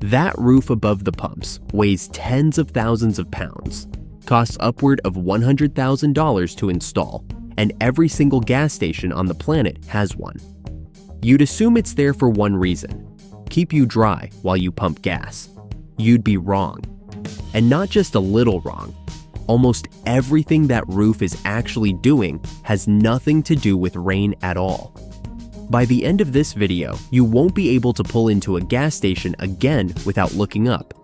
That roof above the pumps weighs tens of thousands of pounds, costs upward of $100,000 to install, and every single gas station on the planet has one. You'd assume it's there for one reason: keep you dry while you pump gas. You'd be wrong. And not just a little wrong. Almost everything that roof is actually doing has nothing to do with rain at all. By the end of this video, you won't be able to pull into a gas station again without looking up.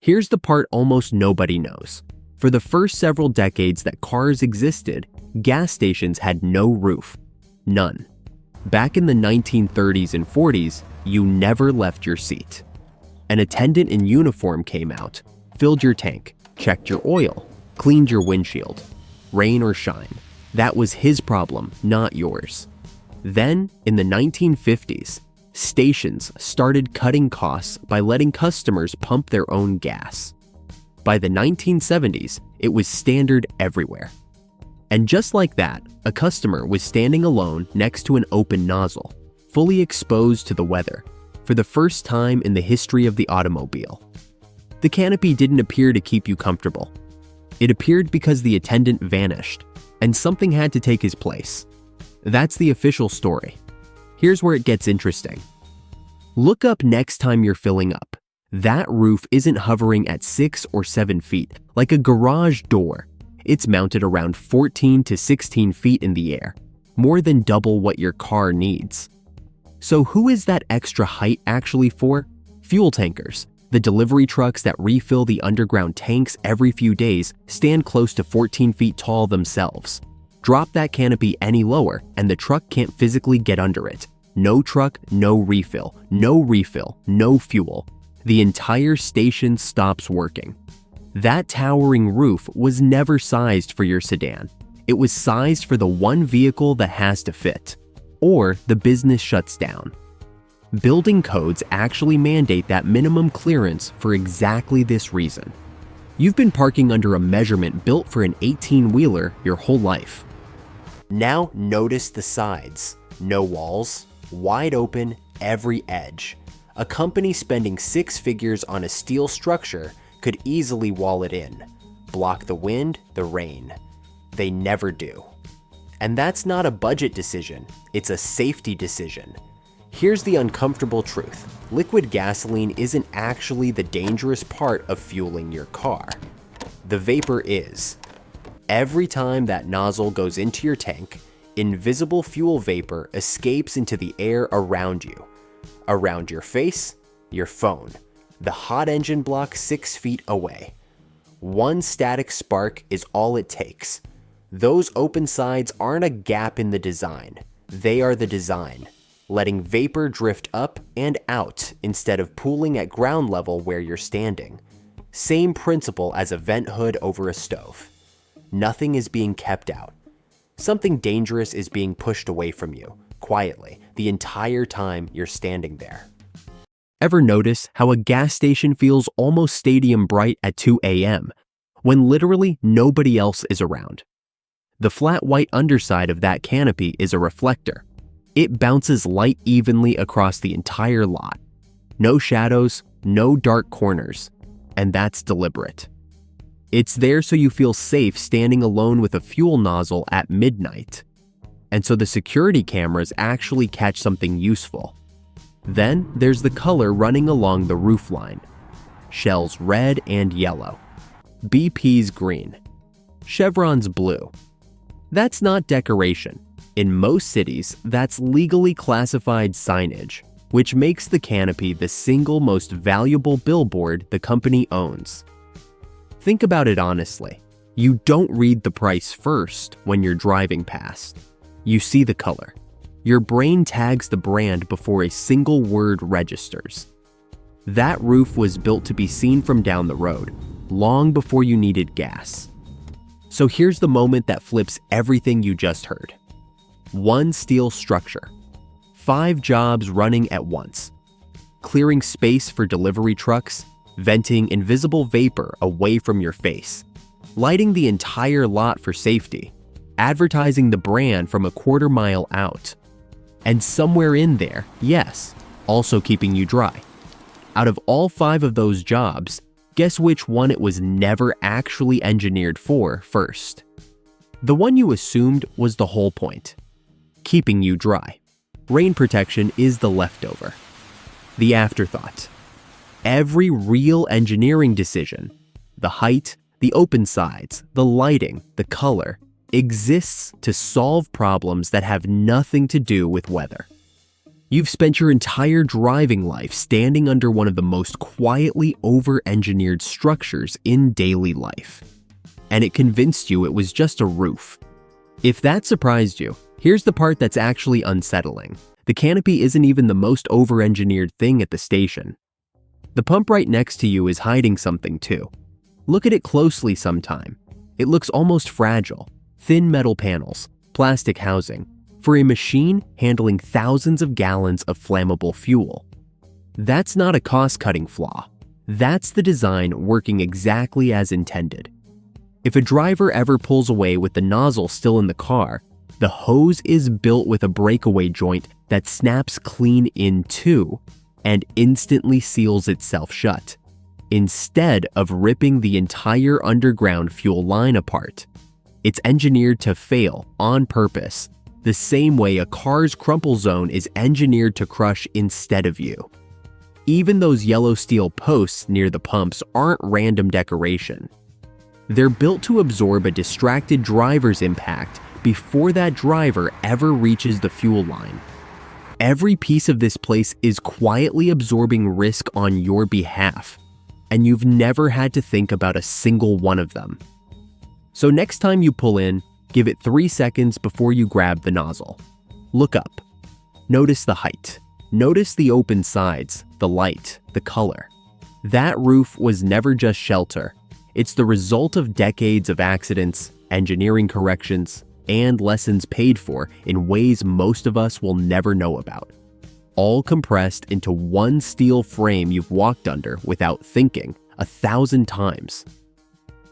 Here's the part almost nobody knows. For the first several decades that cars existed, gas stations had no roof. None. Back in the 1930s and 40s, you never left your seat. An attendant in uniform came out, filled your tank, checked your oil, cleaned your windshield. Rain or shine, that was his problem, not yours. Then, in the 1950s, stations started cutting costs by letting customers pump their own gas. By the 1970s, it was standard everywhere. And just like that, a customer was standing alone next to an open nozzle, fully exposed to the weather, for the first time in the history of the automobile. The canopy didn't appear to keep you comfortable. It appeared because the attendant vanished, and something had to take his place. That's the official story. Here's where it gets interesting. Look up next time you're filling up. That roof isn't hovering at 6 or 7 feet, like a garage door. It's mounted around 14 to 16 feet in the air, more than double what your car needs. So who is that extra height actually for? Fuel tankers. The delivery trucks that refill the underground tanks every few days stand close to 14 feet tall themselves. Drop that canopy any lower and the truck can't physically get under it. No truck, no refill, no fuel. The entire station stops working. That towering roof was never sized for your sedan. It was sized for the one vehicle that has to fit, or the business shuts down. Building codes actually mandate that minimum clearance for exactly this reason. You've been parking under a measurement built for an 18-wheeler your whole life. Now notice the sides. No walls, wide open, every edge. A company spending 6 figures on a steel structure could easily wall it in, block the wind, the rain. They never do. And that's not a budget decision, it's a safety decision. Here's the uncomfortable truth. Liquid gasoline isn't actually the dangerous part of fueling your car. The vapor is. Every time that nozzle goes into your tank, invisible fuel vapor escapes into the air around you. Around your face, your phone, the hot engine block 6 feet away. One static spark is all it takes. Those open sides aren't a gap in the design. They are the design, letting vapor drift up and out instead of pooling at ground level where you're standing. Same principle as a vent hood over a stove. Nothing is being kept out. Something dangerous is being pushed away from you, quietly, the entire time you're standing there. Ever notice how a gas station feels almost stadium bright at 2 a.m. when literally nobody else is around? The flat white underside of that canopy is a reflector. It bounces light evenly across the entire lot. No shadows, no dark corners, and that's deliberate. It's there so you feel safe standing alone with a fuel nozzle at midnight. And so the security cameras actually catch something useful. Then there's the color running along the roofline. Shell's red and yellow. BP's green. Chevron's blue. That's not decoration. In most cities, that's legally classified signage, which makes the canopy the single most valuable billboard the company owns. Think about it honestly. You don't read the price first when you're driving past. You see the color. Your brain tags the brand before a single word registers. That roof was built to be seen from down the road, long before you needed gas. So here's the moment that flips everything you just heard. One steel structure. 5 jobs running at once. Clearing space for delivery trucks, venting invisible vapor away from your face, lighting the entire lot for safety, advertising the brand from a quarter mile out. And somewhere in there, yes, also keeping you dry. Out of all 5 of those jobs, guess which one it was never actually engineered for first? The one you assumed was the whole point: keeping you dry. Rain protection is the leftover, the afterthought. Every real engineering decision, the height, the open sides, the lighting, the color, exists to solve problems that have nothing to do with weather. You've spent your entire driving life standing under one of the most quietly over-engineered structures in daily life, and it convinced you it was just a roof. If that surprised you, here's the part that's actually unsettling. The canopy isn't even the most over-engineered thing at the station. The pump right next to you is hiding something too. Look at it closely sometime. It looks almost fragile. Thin metal panels, plastic housing, for a machine handling thousands of gallons of flammable fuel. That's not a cost-cutting flaw. That's the design working exactly as intended. If a driver ever pulls away with the nozzle still in the car, the hose is built with a breakaway joint that snaps clean in two and instantly seals itself shut, instead of ripping the entire underground fuel line apart. It's engineered to fail on purpose, the same way a car's crumple zone is engineered to crush instead of you. Even those yellow steel posts near the pumps aren't random decoration. They're built to absorb a distracted driver's impact before that driver ever reaches the fuel line. Every piece of this place is quietly absorbing risk on your behalf, and you've never had to think about a single one of them. So next time you pull in, give it 3 seconds before you grab the nozzle. Look up. Notice the height. Notice the open sides, the light, the color. That roof was never just shelter. It's the result of decades of accidents, engineering corrections, and lessons paid for in ways most of us will never know about. All compressed into one steel frame you've walked under without thinking 1,000 times.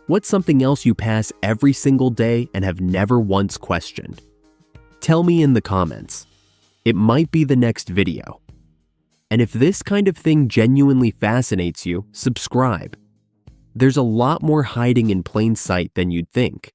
What's something else you pass every single day and have never once questioned? Tell me in the comments. It might be the next video. And if this kind of thing genuinely fascinates you, subscribe. There's a lot more hiding in plain sight than you'd think.